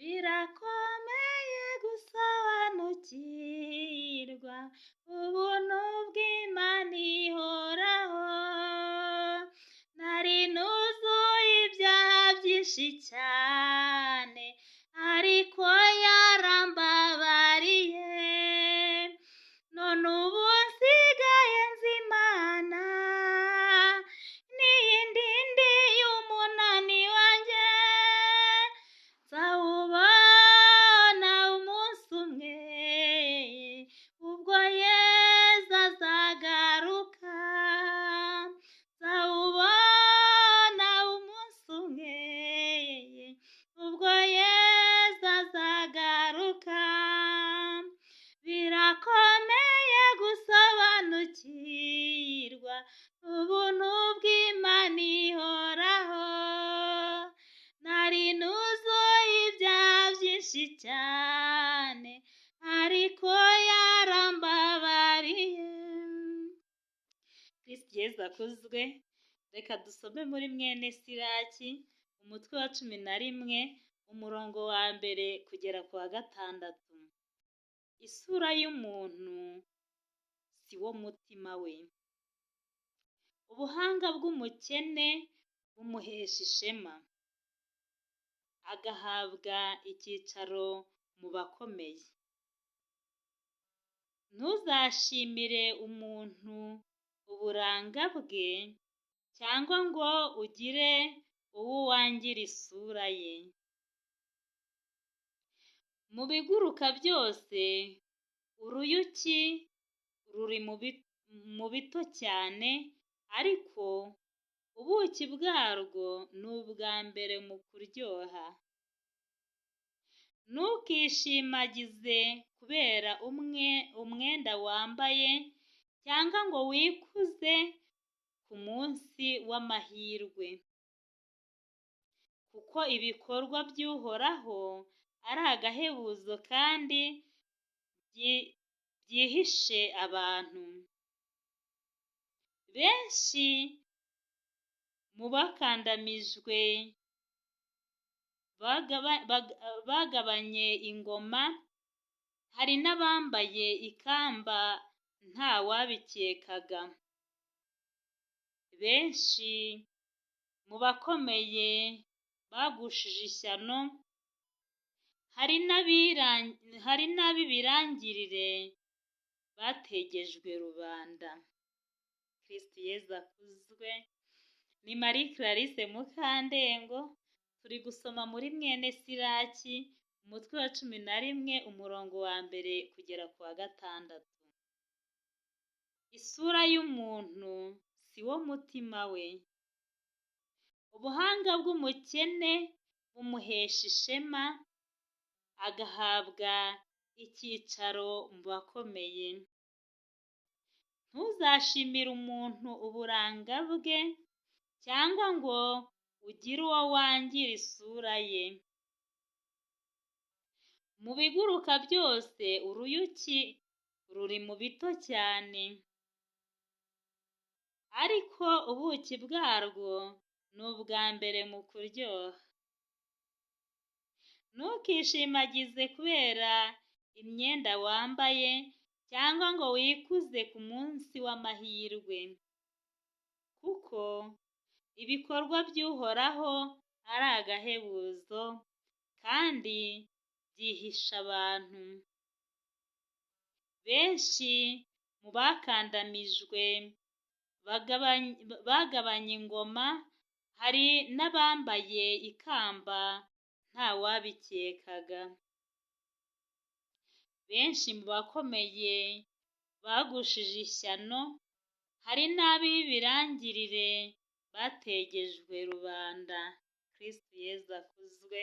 Birakomeye gusobanukirwa ubuntu bw'Imana ihoraho. Nari nuzuye ibyaha byinshi cyane, ariko yarambabariye. None ubu nsigaye nzi Imana, niyindindiye umunani wanjye. Nzawubona umunsi umwe, ubwo Yesu azagaruka. Nzawubona umunsi umwe, ubwo Yesu azagaruka. Birakomeye gusobanukirwa ubuntu bw'Imana ihoraho. Nari nuzuye ibyaha byinshi cyane, ariko yarambabariye. Kristo Yesu akuzwe. Reka dusome muri mwene Siraki, umutwe wa 11, umurongo wa mbere kugera ku wa 6. Isura y'umuntu si wo mutima we. Ubuhanga bw'umukene bumuhesha ishema, agahabwa icyicaro mu bakomeye. Ntuzashimire umuntu uburanga bwe, cyangwa ngo ugire uwo wangira isura ye. Mu biguruka byose uruyuki ruri mu bito cyane, ariko ubuki bwarwo ni ubwa mbere mu kuryoha. Ntukishimagize kubera umwenda wambaye, cyangwa ngo wikuze ku munsi w'amahirwe, kuko ibikorwa by'Uhoraho ari agahebuzo kandi byihishe abantu. Benshi mu bakandamijwe bagabanye ingoma, hari n'abambaye ikamba nta wabikekaga. Benshi mu bakomeye bagushije ishyano, hari n'ab'ibirangirire bategejwe rubanda. Kristo Yesu akuzwe. Ni Marie Clarisse Mukandengo. Turi gusoma muri mwene Siraki, umutwe wa 11, umurongo wa mbere kugera ku wa 6. Isura y'umuntu si wo mutima we. Ubuhanga bw'umukene bumuhesha ishema, agahabwa icyicaro mu bakomeye. Ntuzashimire umuntu uburanga bwe, cyangwa ngo ugire uwo wangira isura ye. Mu biguruka byose uruyuki ruri mu bito cyane, ariko ubuki bwarwo ni ubwa mbere mu kuryoha. Ntukishimagize kubera imyenda wambaye, cyangwa ngo wikuze ku munsi w'amahirwe, kuko ibikorwa by'Uhoraho ari agahebuzo kandi byihisha abantu. Benshi mu bakandamijwe bagabanye ingoma, hari n'abambaye ikamba nta wabikekaga. Benshi mu bakomeye bagushije ishyano, hari n'ab'ibirangirire bategejwe rubanda. Kristo Yesu akuzwe.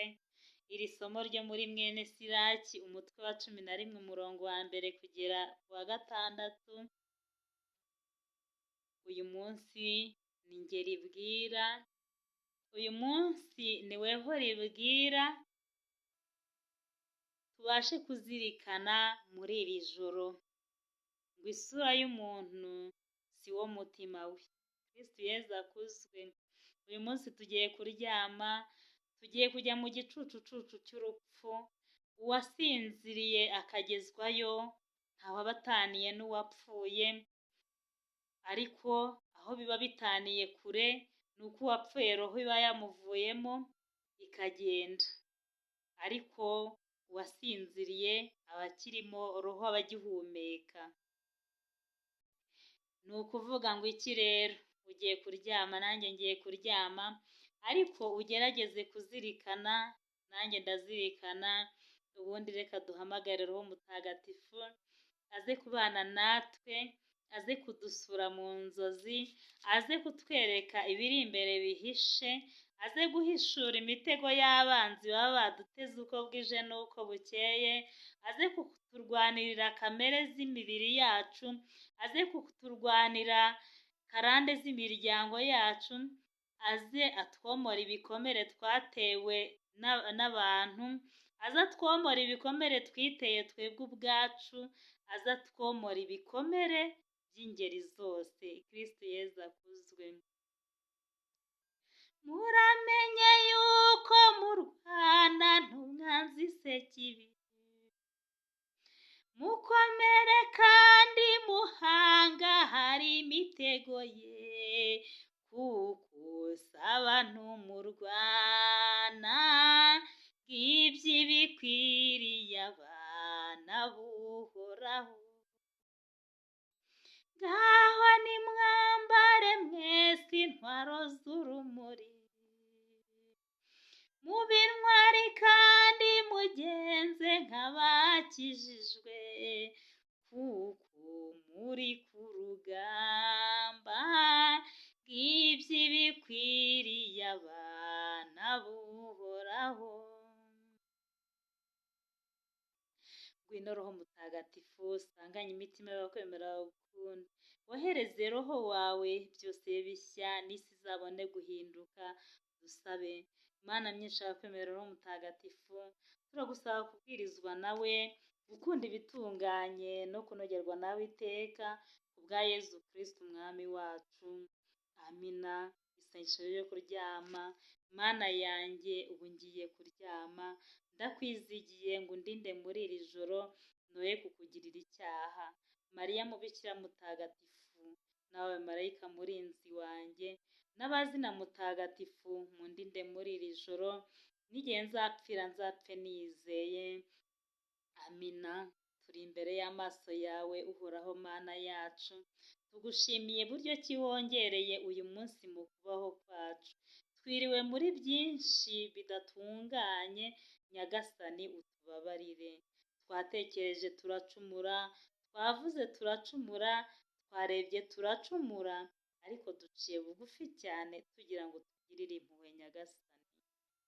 Iri somo ryo muri mwene Siraki, umutwe wa 11, umurongo wa mbere kugera ku wa 6. Uyu munsi ni njye ribwira, uyu munsi ni weho ribwira. Tubashe kuzirikana muri iri joro ngo isura y'umuntu si wo mutima we. Kristo Yesu akuzwe. Uyu munsi tugiye kuryama tugiye kujya mu gicucucucu cy'urupfu, uwasinziriye akagezwayo ntawaba ataniye n'uwapfuye, ariko aho biba bitaniye kure ni uko uwapfuye roho iba yamuvuyemo ikagenda, ariko uwasinziriye aba akirimo roho, aba agihumeka. Ni ukuvuga ngo iki rero? Ugiye kuryama, nanjye ngiye kuryama, ariko ugerageze kuzirikana, nanjye ndazirikana, ubundi reka duhamagare Roho Mutagatifu aze kubana natwe, aze kudusura mu nzozi, aze kutwereka ibiri imbere bihishe, aze guhishura imitego y'abanzi baba baduteze uko bwije n'uko bukeye, aze kuturwanirira kamere z'imibiri yacu, aze kuturwanira karande z'imiryango yacu, aze atwomora ibikomere twatewe n'abantu, aze atwomora ibikomere twiteye twebwe ubwacu, aze atwomora ibikomere by'ingeri zose. Kristo Yezu akuzwe. Muramenye yuko mu Rwanda ntumwanzi Sekibi, mukomere kandi muhanga hari imitego ye, kuko saba ntumurwana, ngibyo ibikwiriye abana b'Uhoraho. Ngaho nimwambare mwese intwaro z'urumuri, mube intwari kandi mugenze nk'abakijijwe, kuko muri ku rugamba, ngibyo ibikwiriye abana b'Uhoraho. Ngwino Roho Mutagatifu, sanganye imitima y'abakwemera bagukunda, wohereze Roho wawe byose bishya, n'isi izabone guhinduka. Dusabe. Mana myinshi abakwemera Roho Mutagatifu, turagusaba kubwirizwa nawe, gukunda ibitunganye no kunogerwa nawe iteka, kubwa Yezu Kristo umwami wacu. Amina. Isengesho ryo kuryama. Mana yanjye, ubu ngiye kuryama, ndakwizigiye ngo undinde muri iri joro, noye kukugirira icyaha. Mariya mubikira mutagatifu, nawe marayika murinzi wanjye, n'abazina mutagatifu, mundinde muri iri joro, n'igihe nzapfira nzapfe nizeye. Amina. Turi imbere y'amaso yawe Uhoraho Mana yacu, tugushimiye buryo ki wongereye uyu munsi mu kubaho kwacu. Twiriwe muri byinshi bidatunganye, Nyagasani utubabarire. Twatekereje turacumura, twavuze turacumura, twarebye turacumura, ariko duciye bugufi cyane tugira ngo tugirire impuhwe Nyagasani.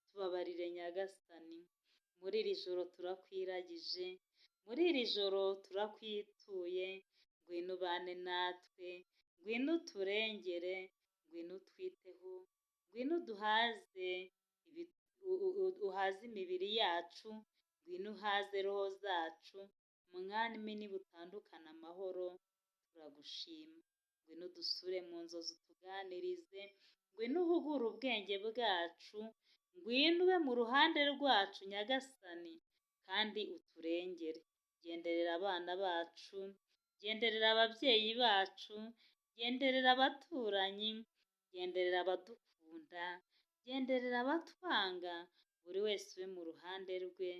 Tubabarire Nyagasani. Muri iri joro turakwiragije, muri iri joro turakwituye, ngwino ubane natwe, ngwino uturengere, ngwino utwiteho, ngwino uduhaze, uhaze imibiri yacu, ngwino uhaze roho zacu, mwami nibutandukana amahoro, turagushima. Ngwino udusure mu nzozi utuganirize, ngwino uhugure ubwenge bwacu, ngwino ube mu ruhande rwacu Nyagasani, kandi uturengere. Genderera abana bacu, genderera ababyeyi bacu, genderera abaturanyi, genderera abadukunda, genderera abatwanga, buri wese ube mu ruhande rwe,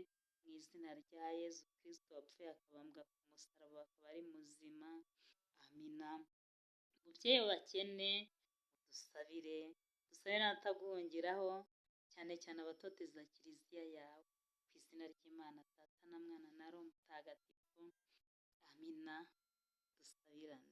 mu izina rya Yezu Kristo wapfuye akabambwa ku musaraba akaba ari muzima. Amina. Mubyeyi w'abakene, udusabire, dusabire n'abataguhungiraho, cyane cyane abatoteza kiliziya yawe. Ku izina ry'Imana Data na Mwana na Roho Mutagatifu. Amina. Dusabirane.